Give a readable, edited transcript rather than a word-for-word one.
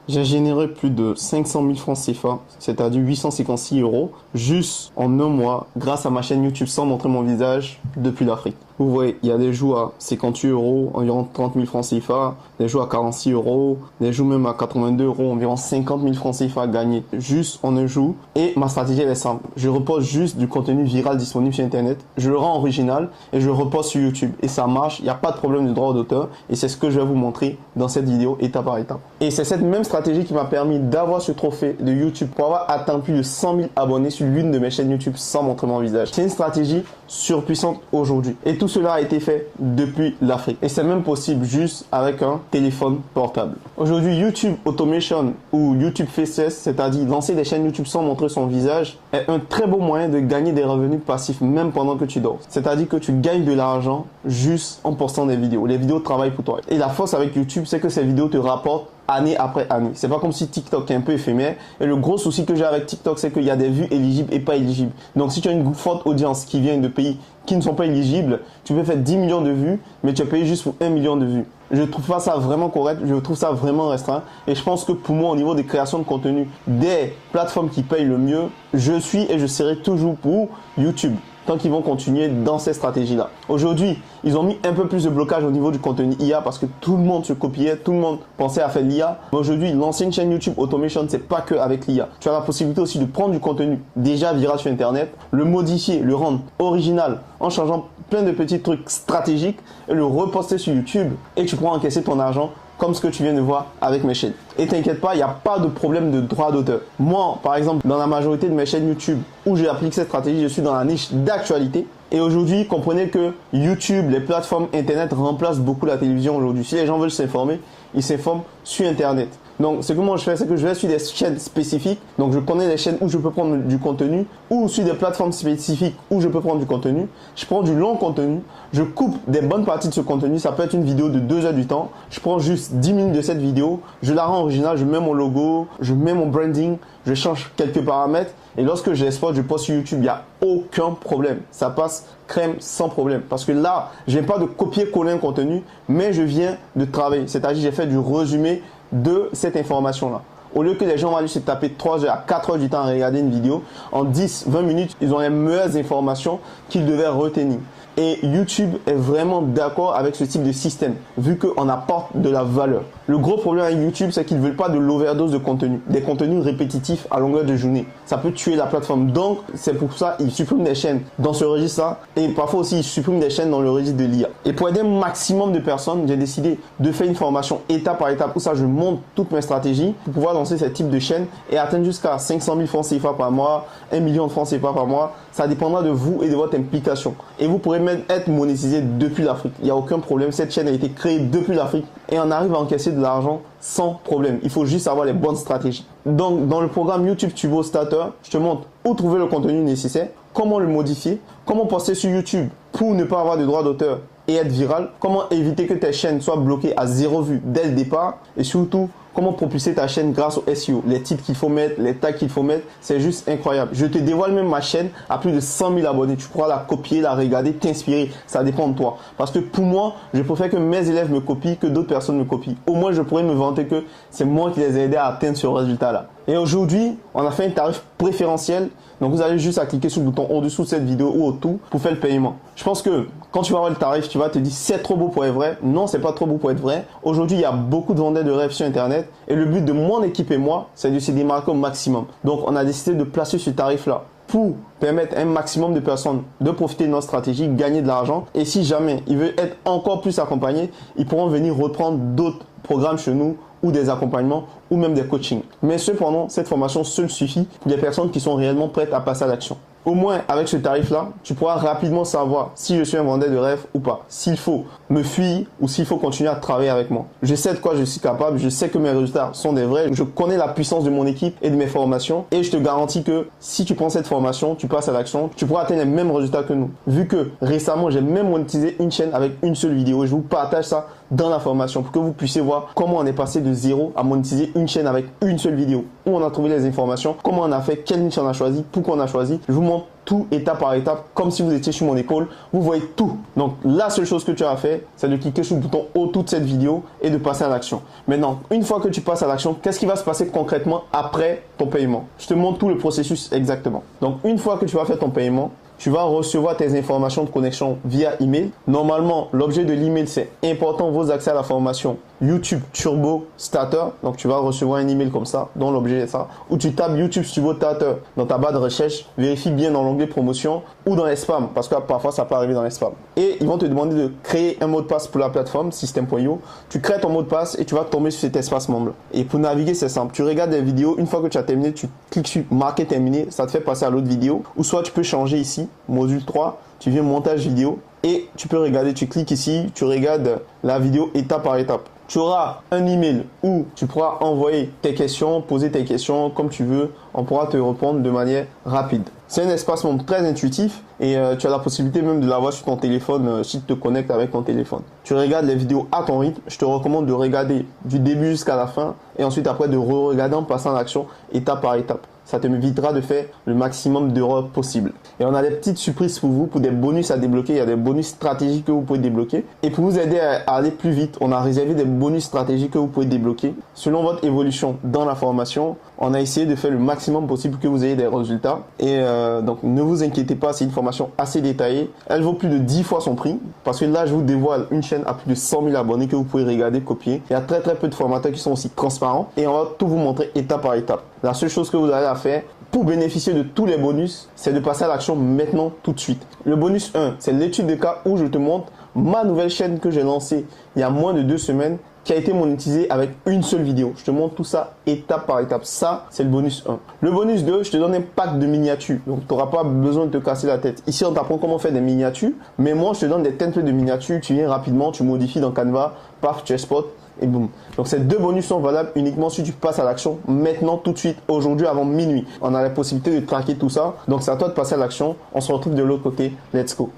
J'ai généré plus de 500 000 francs CFA, c'est-à-dire 856 euros, juste en un mois, grâce à ma chaîne YouTube sans montrer mon visage depuis l'Afrique. Vous voyez, il y a des jours à 58 euros, environ 30 000 francs CFA, des jours à 46 euros, des jours même à 82 euros, environ 50 000 francs CFA gagnés juste en un jour. Et ma stratégie elle est simple. Je reposte juste du contenu viral disponible sur Internet, je le rends original et je le reposte sur YouTube. Et ça marche, il n'y a pas de problème de droit d'auteur et c'est ce que je vais vous montrer dans cette vidéo étape par étape. Et c'est cette même stratégie qui m'a permis d'avoir ce trophée de YouTube pour avoir atteint plus de 100 000 abonnés sur l'une de mes chaînes YouTube sans montrer mon visage. C'est une stratégie surpuissante aujourd'hui. Et tout cela a été fait depuis l'Afrique. Et c'est même possible juste avec un téléphone portable. Aujourd'hui, YouTube Automation ou YouTube Faceless, c'est-à-dire lancer des chaînes YouTube sans montrer son visage, est un très beau moyen de gagner des revenus passifs même pendant que tu dors. C'est-à-dire que tu gagnes de l'argent juste en postant des vidéos. Les vidéos travaillent pour toi. Et la force avec YouTube, c'est que ces vidéos te rapportent année après année. C'est pas comme si TikTok est un peu éphémère. Et le gros souci que j'ai avec TikTok, c'est qu'il y a des vues éligibles et pas éligibles. Donc si tu as une forte audience qui vient de pays qui ne sont pas éligibles, tu peux faire 10 millions de vues, mais tu es payé juste pour 1 million de vues. Je trouve pas ça vraiment correct, je trouve ça vraiment restreint. Et je pense que pour moi, au niveau des créations de contenu, des plateformes qui payent le mieux, je suis et je serai toujours pour YouTube, tant qu'ils vont continuer dans ces stratégies-là. Aujourd'hui, ils ont mis un peu plus de blocage au niveau du contenu IA parce que tout le monde se copiait, tout le monde pensait à faire l'IA. Mais aujourd'hui, lancer une chaîne YouTube Automation, c'est pas que avec l'IA. Tu as la possibilité aussi de prendre du contenu déjà viral sur Internet, le modifier, le rendre original en changeant plein de petits trucs stratégiques et le reposter sur YouTube et tu pourras encaisser ton argent comme ce que tu viens de voir avec mes chaînes. Et t'inquiète pas, il n'y a pas de problème de droit d'auteur. Moi, par exemple, dans la majorité de mes chaînes YouTube où j'applique cette stratégie, je suis dans la niche d'actualité. Et aujourd'hui, comprenez que YouTube, les plateformes Internet remplacent beaucoup la télévision aujourd'hui. Si les gens veulent s'informer, ils s'informent sur Internet. Donc, ce que moi je fais, c'est que je vais sur des chaînes spécifiques. Donc, je connais les chaînes où je peux prendre du contenu ou sur des plateformes spécifiques où je peux prendre du contenu. Je prends du long contenu. Je coupe des bonnes parties de ce contenu. Ça peut être une vidéo de 2 heures du temps. Je prends juste 10 minutes de cette vidéo. Je la rends originale. Je mets mon logo. Je mets mon branding. Je change quelques paramètres. Et lorsque je l'exporte, je poste sur YouTube. Il n'y a aucun problème. Ça passe crème sans problème. Parce que là, je viens pas de copier-coller un contenu, mais je viens de travailler. C'est-à-dire, j'ai fait du résumé de cette information-là. Au lieu que les gens vont aller se taper 3 heures à 4 heures du temps à regarder une vidéo, en 10-20 minutes, ils ont les meilleures informations qu'ils devaient retenir. Et YouTube est vraiment d'accord avec ce type de système, vu qu'on apporte de la valeur. Le gros problème avec YouTube, c'est qu'ils ne veulent pas de l'overdose de contenu, des contenus répétitifs à longueur de journée. Ça peut tuer la plateforme. Donc, c'est pour ça qu'ils suppriment des chaînes dans ce registre-là. Et parfois aussi, ils suppriment des chaînes dans le registre de l'IA. Et pour aider un maximum de personnes, j'ai décidé de faire une formation étape par étape où ça, je montre toutes mes stratégies pour pouvoir lancer ce type de chaîne et atteindre jusqu'à 500 000 francs CFA par mois, 1 million de francs CFA par mois. Ça dépendra de vous et de votre implication. Et vous pourrez même être monétisé depuis l'Afrique. Il n'y a aucun problème. Cette chaîne a été créée depuis l'Afrique et on arrive à encaisser de l'argent sans problème. Il faut juste avoir les bonnes stratégies. Donc, dans le programme YouTube Turbo Starter, je te montre où trouver le contenu nécessaire, comment le modifier, comment poster sur YouTube pour ne pas avoir de droits d'auteur et être viral, comment éviter que tes chaînes soient bloquées à 0 vue dès le départ et surtout, comment propulser ta chaîne grâce au SEO, les titres qu'il faut mettre, les tags qu'il faut mettre, c'est juste incroyable. Je te dévoile même ma chaîne à plus de 100 000 abonnés. Tu pourras la copier, la regarder, t'inspirer. Ça dépend de toi. Parce que pour moi, je préfère que mes élèves me copient que d'autres personnes me copient. Au moins, je pourrais me vanter que c'est moi qui les ai aidés à atteindre ce résultat-là. Et aujourd'hui, on a fait un tarif préférentiel. Donc, vous allez juste à cliquer sur le bouton au-dessous de cette vidéo ou au-tout pour faire le paiement. Je pense que quand tu vas voir le tarif, tu vas te dire c'est trop beau pour être vrai. Non, c'est pas trop beau pour être vrai. Aujourd'hui, il y a beaucoup de vendeurs de rêves sur Internet. Et le but de mon équipe et moi, c'est de se démarquer au maximum. Donc, on a décidé de placer ce tarif-là pour permettre à un maximum de personnes de profiter de notre stratégie, gagner de l'argent. Et si jamais ils veulent être encore plus accompagnés, ils pourront venir reprendre d'autres programmes chez nous ou des accompagnements ou même des coachings. Mais cependant, cette formation seule suffit pour les personnes qui sont réellement prêtes à passer à l'action. Au moins, avec ce tarif-là, tu pourras rapidement savoir si je suis un vendeur de rêve ou pas. S'il faut me fuir ou s'il faut continuer à travailler avec moi. Je sais de quoi je suis capable, je sais que mes résultats sont des vrais. Je connais la puissance de mon équipe et de mes formations. Et je te garantis que si tu prends cette formation, tu passes à l'action, tu pourras atteindre les mêmes résultats que nous. Vu que récemment, j'ai même monétisé une chaîne avec une seule vidéo. Et je vous partage ça dans la formation pour que vous puissiez voir comment on est passé de zéro à monétiser une chaîne avec une seule vidéo. Où on a trouvé les informations, comment on a fait, quelle niche on a choisi, pourquoi on a choisi. Je vous montre tout étape par étape, comme si vous étiez sur mon école. Vous voyez tout. Donc, la seule chose que tu as fait, c'est de cliquer sur le bouton autour de cette vidéo et de passer à l'action. Maintenant, une fois que tu passes à l'action, qu'est-ce qui va se passer concrètement après ton paiement? Je te montre tout le processus exactement. Donc, une fois que tu vas faire ton paiement, tu vas recevoir tes informations de connexion via email. Normalement, l'objet de l'email, c'est important vos accès à la formation YouTube Turbo Starter. Donc, tu vas recevoir un email comme ça, dont l'objet est ça. Ou tu tapes YouTube Turbo Starter dans ta barre de recherche. Vérifie bien dans l'onglet promotion ou dans les spams, parce que parfois, ça peut arriver dans les spams. Et ils vont te demander de créer un mot de passe pour la plateforme System.io. Tu crées ton mot de passe et tu vas tomber sur cet espace membre. Et pour naviguer, c'est simple. Tu regardes des vidéos. Une fois que tu as terminé, tu cliques sur marquer terminé. Ça te fait passer à l'autre vidéo. Ou soit tu peux changer ici, module 3. Tu viens montage vidéo et tu peux regarder. Tu cliques ici, tu regardes la vidéo étape par étape. Tu auras un email où tu pourras envoyer tes questions, poser tes questions comme tu veux. On pourra te répondre de manière rapide. C'est un espace membre très intuitif et tu as la possibilité même de l'avoir sur ton téléphone si tu te connectes avec ton téléphone. Tu regardes les vidéos à ton rythme. Je te recommande de regarder du début jusqu'à la fin et ensuite après de re-regarder en passant à l'action étape par étape. Ça te évitera de faire le maximum d'erreurs possible. Et on a des petites surprises pour vous, pour des bonus à débloquer. Il y a des bonus stratégiques que vous pouvez débloquer. Et pour vous aider à aller plus vite, on a réservé des bonus stratégiques que vous pouvez débloquer. Selon votre évolution dans la formation, on a essayé de faire le maximum possible pour que vous ayez des résultats. Et donc, ne vous inquiétez pas, c'est une formation assez détaillée. Elle vaut plus de 10 fois son prix. Parce que là, je vous dévoile une chaîne à plus de 100 000 abonnés que vous pouvez regarder, copier. Il y a très peu de formateurs qui sont aussi transparents. Et on va tout vous montrer étape par étape. La seule chose que vous avez à faire pour bénéficier de tous les bonus, c'est de passer à l'action maintenant, tout de suite. Le bonus 1, c'est l'étude de cas où je te montre ma nouvelle chaîne que j'ai lancée il y a moins de 2 semaines qui a été monétisée avec une seule vidéo. Je te montre tout ça étape par étape. Ça, c'est le bonus 1. Le bonus 2, je te donne un pack de miniatures. Donc, tu n'auras pas besoin de te casser la tête. Ici, on t'apprend comment faire des miniatures. Mais moi, je te donne des templates de miniatures. Tu viens rapidement, tu modifies dans Canva, paf, tu exportes. Et boum. Donc ces deux bonus sont valables uniquement si tu passes à l'action maintenant, tout de suite, aujourd'hui avant minuit. On a la possibilité de traquer tout ça. Donc c'est à toi de passer à l'action. On se retrouve de l'autre côté. Let's go.